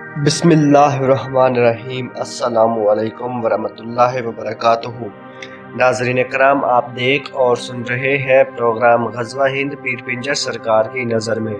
बिस्मिल्लाहिर्रहमानिर्रहीम। अस्सलाम वालेकुम वरहमतुल्लाहि वबरकातुहू। नाज़रीन करام, आप देख और सुन रहे हैं प्रोग्राम ग़ज़वा हिंद पीर पिंजर सरकार की नज़र में।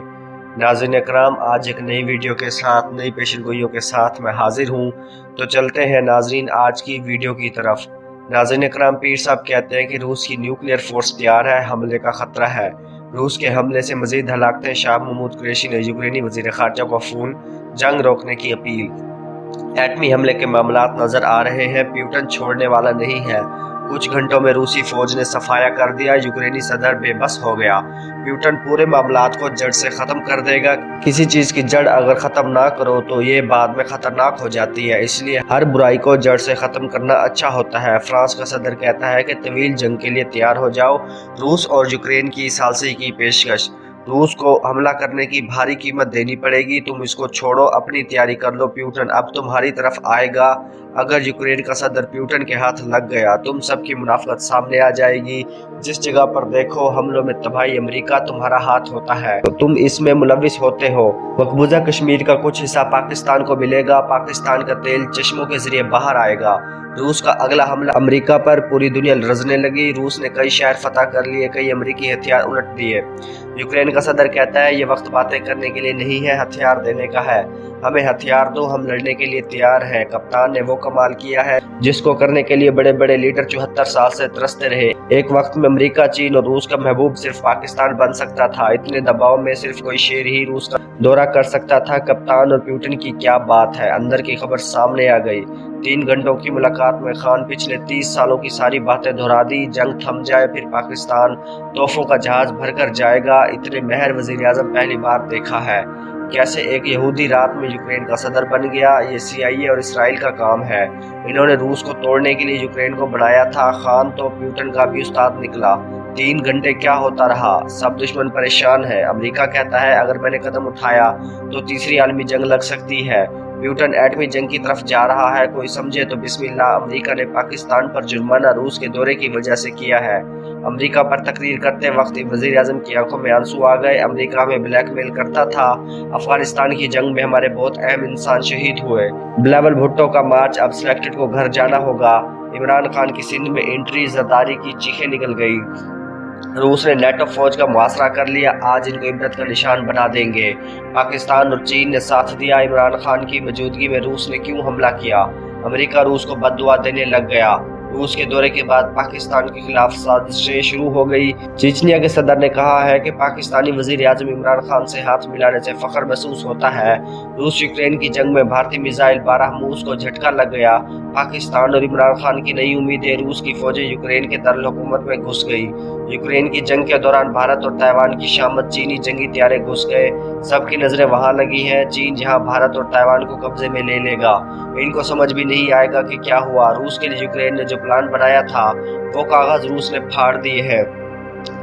नाज़रीन करام, आज एक नई वीडियो के साथ, नई पेशगोइयों के साथ मैं हाजिर हूँ। तो चलते हैं नाज़रीन आज की वीडियो की तरफ। नाज़रीन करام, पीर साहब कहते हैं कि रूस की न्यूक्लियर फोर्स तैयार है, हमले का खतरा है। रूस के हमले से मजीद हलाकतें, शाह महमूद कुरैशी ने यूक्रेनी वज़ीर ख़ारजा को फ़ोन, जंग रोकने की अपील। एटमी हमले के मामलात नजर आ रहे हैं, प्यूटन छोड़ने वाला नहीं है। कुछ घंटों में रूसी फौज ने सफाया कर दिया, यूक्रेनी सदर बेबस हो गया। प्यूटन पूरे मामलात को जड़ से खत्म कर देगा। किसी चीज की जड़ अगर खत्म ना करो तो ये बाद में खतरनाक हो जाती है, इसलिए हर बुराई को जड़ से खत्म करना अच्छा होता है। फ्रांस का सदर कहता है कि तवील जंग के लिए तैयार हो जाओ। रूस और यूक्रेन की सालसी की पेशकश। रूस को हमला करने की भारी कीमत देनी पड़ेगी, तुम इसको छोड़ो, अपनी तैयारी कर लो। प्यूटन अब तुम्हारी तरफ आएगा। अगर यूक्रेन का सदर प्यूटन के हाथ लग गया, तुम सबकी मुनाफत सामने आ जाएगी। जिस जगह पर देखो हमलों में तबाही अमेरिका तुम्हारा हाथ होता है, तो तुम इसमें मुलविस होते हो। मकबूजा कश्मीर का कुछ हिस्सा पाकिस्तान को मिलेगा, पाकिस्तान का तेल चश्मों के जरिए बाहर आएगा। रूस का अगला हमला अमेरिका पर, पूरी दुनिया लरजने लगी। रूस ने कई शहर फतह कर लिए, कई अमेरिकी हथियार उलट दिए। यूक्रेन का सदर कहता है ये वक्त बातें करने के लिए नहीं है, हथियार देने का है। हमें हथियार दो, हम लड़ने के लिए तैयार हैं। कप्तान ने वो कमाल किया है जिसको करने के लिए बड़े बड़े लीडर 74 साल से तरसते रहे। एक वक्त में अमेरिका, चीन और रूस का महबूब सिर्फ पाकिस्तान बन सकता था। इतने दबाव में सिर्फ कोई शेर ही रूस का दौरा कर सकता था। कप्तान और प्यूटन की क्या बात है, अंदर की खबर सामने आ गई। 3 घंटों की मुलाकात में खान पिछले 30 सालों की सारी बातें दोहरा दी। जंग थम जाए, फिर पाकिस्तान तोहफों का जहाज भरकर जाएगा। इतने महर वजीर आजम पहली बार देखा है। कैसे एक यहूदी रात में यूक्रेन का सदर बन गया। ये CIA और इसराइल का काम है। इन्होंने रूस को तोड़ने के लिए यूक्रेन को बनाया था। खान तो प्यूटन का भी उस्ताद निकला। 3 घंटे क्या होता रहा, सब दुश्मन परेशान है। अमेरिका कहता है अगर मैंने कदम उठाया तो तीसरी आलमी जंग लग सकती है। प्यूटन एटमी जंग की तरफ जा रहा है, कोई समझे तो बिस्मिल्लाह। अमेरिका ने पाकिस्तान पर जुर्माना रूस के दौरे की वजह से किया है। अमेरिका पर तकरीर करते वक्त वजीर आजम की आंखों में आंसू आ गए। अमेरिका हमें ब्लैकमेल करता था। अफगानिस्तान की जंग में हमारे बहुत अहम इंसान शहीद हुए। बिलावल भुट्टो का मार्च, अब सिलेक्टेड को घर जाना होगा। इमरान खान की सिंध में एंट्री, जरदारी की चीखें निकल गई। रूस ने नेटो फौज का मुहासरा कर लिया, आज इनको इबरत का निशान बना देंगे। पाकिस्तान और चीन ने साथ दिया। इमरान खान की मौजूदगी में रूस ने क्यों हमला किया। अमेरिका रूस को बददुआ देने लग गया। रूस के दौरे के बाद पाकिस्तान के खिलाफ साजिशें शुरू हो गई। चेचनिया के सदर ने कहा है कि पाकिस्तानी वजीर आजम इमरान खान से हाथ मिलाने से फख्र महसूस होता है। रूस यूक्रेन की जंग में भारतीय मिसाइल बारहमूस को झटका लग गया। पाकिस्तान और इमरान खान की नई उम्मीदें, रूस की फौजें यूक्रेन के दारुल हुकूमत में घुस गई। यूक्रेन की जंग के दौरान भारत और ताइवान की शामत, चीनी जंगी त्यारे घुस गए। सबकी नजरें वहां लगी हैं। चीन जहां भारत और ताइवान को कब्जे में ले लेगा, इनको समझ भी नहीं आएगा कि क्या हुआ। रूस के लिए यूक्रेन ने जो प्लान बनाया था वो कागज रूस ने फाड़ दिए हैं।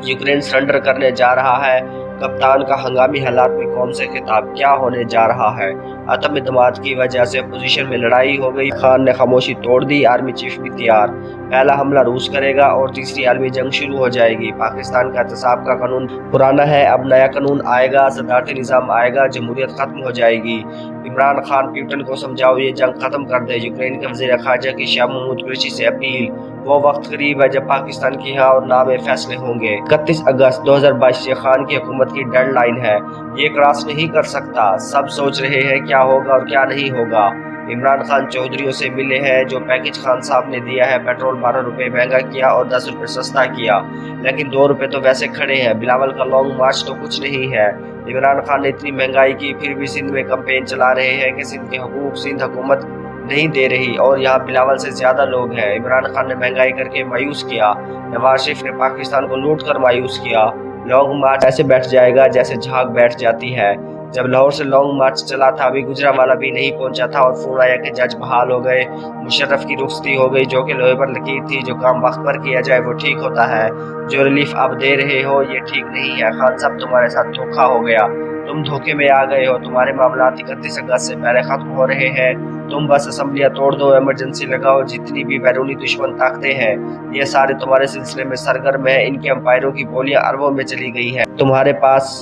यूक्रेन सरेंडर करने जा रहा है। कप्तान का हंगामी हालात में कौम से खिताब, क्या होने जा रहा है। आतम इत्तेमाद की वजह से अपोजिशन में लड़ाई हो गई। खान ने खामोशी तोड़ दी, आर्मी चीफ भी तैयार। पहला हमला रूस करेगा और तीसरी आलमी जंग शुरू हो जाएगी। पाकिस्तान का एहतसाब का कानून पुराना है, अब नया कानून आएगा, सदारती निज़ाम आएगा, जमहूरियत खत्म हो जाएगी। इमरान खान, प्यूटन को समझाओ ये जंग खत्म कर दे। यूक्रेन के वज़ीर ख़ारजा की शाह महमूद कुरैशी से अपील। वो वक्त करीब है जब पाकिस्तान की हाँ और ना में फैसले होंगे। 31 अगस्त 2022 से खान की हुकूमत की डेडलाइन है, ये क्रॉस नहीं कर सकता। सब सोच रहे हैं क्या होगा और क्या नहीं होगा। इमरान खान चौधरियों से मिले हैं, जो पैकेज खान साहब ने दिया है। पेट्रोल 12 रुपए महंगा किया और 10 रुपए सस्ता किया, लेकिन 2 रुपए तो वैसे खड़े हैं। बिलावल का लॉन्ग मार्च तो कुछ नहीं है। इमरान खान ने इतनी महंगाई की, फिर भी सिंध में कैंपेन चला रहे हैं कि सिंध के हकूक सिंध हुकूमत नहीं दे रही और यहाँ बिलावल से ज्यादा लोग हैं। इमरान खान ने महंगाई करके मायूस किया, नवाज शरीफ ने पाकिस्तान को लूट कर मायूस किया। लॉन्ग मार्च ऐसे बैठ जाएगा जैसे झाग बैठ जाती है। जब लाहौर से लॉन्ग मार्च चला था, अभी गुजरावाला भी नहीं पहुंचा था और फोन आया कि जज बहाल हो गए, मुशर्रफ की रुखसती हो गई, जो कि लोहे पर लकीर थी। जो काम वक्त पर किया जाए वो ठीक होता है, जो रिलीफ आप दे रहे हो ये ठीक नहीं है। खान साहब, तुम्हारे साथ धोखा हो गया, तुम धोखे में आ गए हो। तुम्हारे मामला 31 अगस्त से पहले खत्म हो रहे हैं। तुम बस असम्बलियां तोड़ दो, इमरजेंसी लगाओ। जितनी भी बैरूनी दुश्मन ताकतें हैं ये सारे तुम्हारे सिलसिले में सरगर्म है। इनके अंपायरों की बोलियां अरबों में चली गई हैं। तुम्हारे पास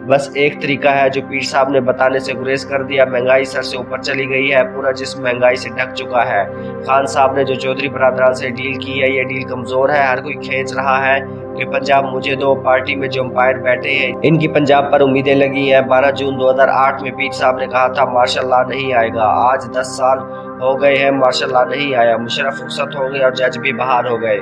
बस एक तरीका है जो पीर साहब ने बताने से गुरेज कर दिया। महंगाई सर से ऊपर चली गई है, पूरा जिस्म महंगाई से ढक चुका है। खान साहब ने जो चौधरी बरादरान से डील की है, ये डील कमजोर है। हर कोई खींच रहा है कि पंजाब मुझे दो। पार्टी में जो अंपायर बैठे हैं, इनकी पंजाब पर उम्मीदें लगी हैं। 12 जून 2008 में पीर साहब ने कहा था मार्शल लॉ नहीं आएगा। आज 10 साल हो गए हैं, मार्शल लॉ नहीं आया। मुशर्रफ रुखसत हो गए और जज भी बाहर हो गए।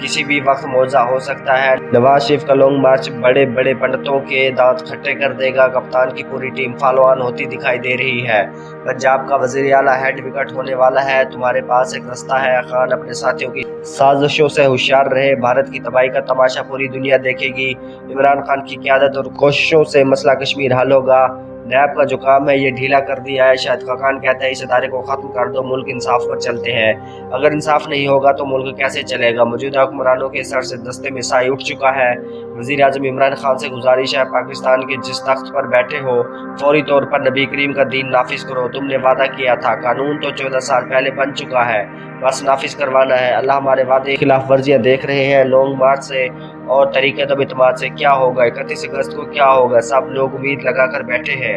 किसी भी वक्त मौजा हो सकता है। नवाज शरीफ का लॉन्ग मार्च बड़े बड़े पंडितों के दांत खट्टे कर देगा। कप्तान की पूरी टीम फॉलो ऑन होती दिखाई दे रही है। पंजाब का वजीर आला हेड विकेट होने वाला है। तुम्हारे पास एक रास्ता है, खान अपने साथियों की साजिशों से होशियार रहे। भारत की तबाही का तमाशा पूरी दुनिया देखेगी। इमरान खान की क़यादत और कोशिशों से मसला कश्मीर हल होगा। नैब का जो काम है ये ढीला कर दिया है। शाहिद खान कहता है इस इदारे को खत्म कर दो, मुल्क इंसाफ पर चलते हैं। अगर इंसाफ नहीं होगा तो मुल्क कैसे चलेगा? मौजूदा हुक्मरानों के सर से दस्ते में साई उठ चुका है। वजीर आजम इमरान खान से गुजारिश है, पाकिस्तान के जिस तख्त पर बैठे हो फौरी तौर पर नबी करीम का दीन नाफिज करो। तुमने वादा किया था, कानून तो 14 साल पहले बन चुका है, बस नाफिज करवाना है। अल्लाह हमारे वादे की खिलाफ वर्जियाँ देख रहे हैं। लॉन्ग मार्च से और तरीके तब से क्या होगा? 31 अगस्त को क्या होगा? सब लोग उम्मीद लगा कर बैठे हैं।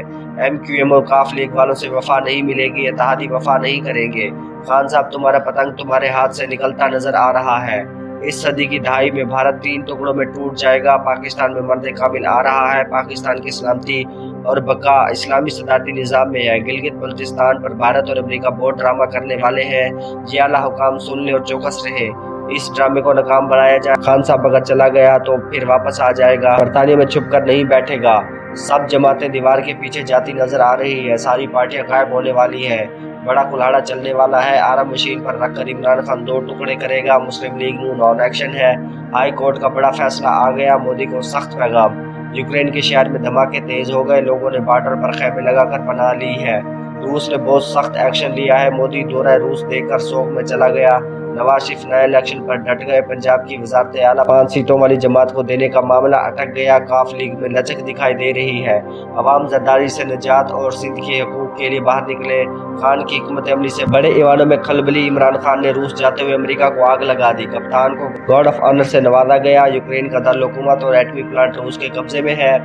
MQM और काफ लीग वालों से वफा नहीं मिलेगी, इत्तेहादी वफा नहीं करेंगे। खान साहब तुम्हारा पतंग तुम्हारे हाथ से निकलता नजर आ रहा है। इस सदी की दहाई में भारत 3 टुकड़ों में टूट जाएगा। पाकिस्तान में मर्द काबिल आ रहा है। पाकिस्तान की सलामती और बका इस्लामी सदारती निज़ाम में है। गिलगित बल्तिस्तान पर भारत और अमेरिका बहुत ड्रामा करने वाले हैं। ये आला हुकाम सुन ले और चौकस रहे। इस ड्रामे को नाकाम बनाया जाए। खान साहब अगर चला गया तो फिर वापस आ जाएगा, बरतानिया में छुप कर नहीं बैठेगा। सब जमातें दीवार के पीछे जाती नजर आ रही है। सारी पार्टियां गायब होने वाली हैं। बड़ा कुल्हाड़ा चलने वाला है। आराम मशीन पर रखकर इमरान खान 2 टुकड़े करेगा। मुस्लिम लीग नॉन एक्शन है। हाई कोर्ट का बड़ा फैसला आ गया। मोदी को सख्त पैगाम। यूक्रेन के शहर में धमाके तेज हो गए। लोगों ने बॉर्डर पर खैमे लगाकर पनाह ली है। रूस ने बहुत सख्त एक्शन लिया है। मोदी दौरा रूस देकर शोक में चला गया। नवाज शरीफ नए इलेक्शन पर डट गए। पंजाब की वजारत आला 5 सीटों वाली जमात को देने का मामला अटक गया। काफ लीग में लचक दिखाई दे रही है। अवाम जरदारी से निजात और सिंध के हकूक के लिए बाहर निकले। खान की हिकमत अमली से बड़े ईवानों में खलबली। इमरान खान ने रूस जाते हुए अमेरिका को आग लगा दी। कप्तान को गॉर्ड ऑफ ऑनर से नवाजा गया। यूक्रेन का दारुल-हुकूमत और एटमी प्लांट रूस के कब्जे में है।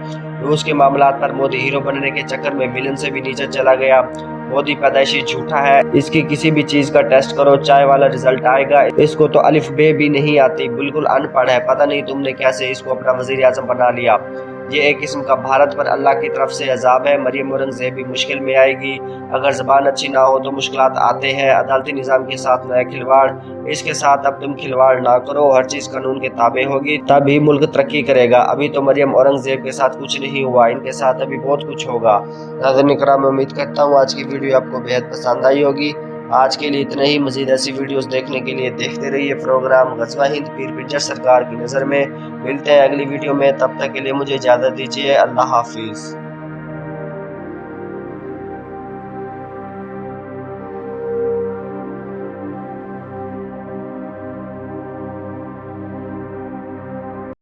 रूस के मामला पर मोदी हीरो बनने के चक्कर में विलन से भी नीचे चला गया। मोदी पैदाइशी झूठा है। इसकी किसी भी चीज का टेस्ट करो, चाय वाला रिजल्ट आएगा। इसको तो अलिफ बे भी नहीं आती, बिल्कुल अनपढ़ है। पता नहीं तुमने कैसे इसको अपना वजीर आजम बना लिया। ये एक किस्म का भारत पर अल्लाह की तरफ से अजाब है। मरियम औरंगजेब भी मुश्किल में आएगी। अगर जबान अच्छी ना हो तो मुश्किलात आते हैं। अदालती निज़ाम के साथ नया खिलवाड़, इसके साथ अब तुम खिलवाड़ ना करो। हर चीज़ कानून के ताबे होगी, तभी मुल्क तरक्की करेगा। अभी तो मरियम औरंगजेब के साथ कुछ नहीं हुआ, इनके साथ अभी बहुत कुछ होगा। नाज़रीन किराम, मैं उम्मीद करता हूँ आज की वीडियो आपको बेहद पसंद आई होगी। आज के लिए इतना ही। मजीद ऐसी वीडियोस देखने के लिए देखते रहिए प्रोग्राम गज़वा हिंद पीर पिंजर सरकार की नज़र में। मिलते हैं अगली वीडियो में, तब तक के लिए मुझे इजाज़त दीजिए। अल्लाह हाफिज़।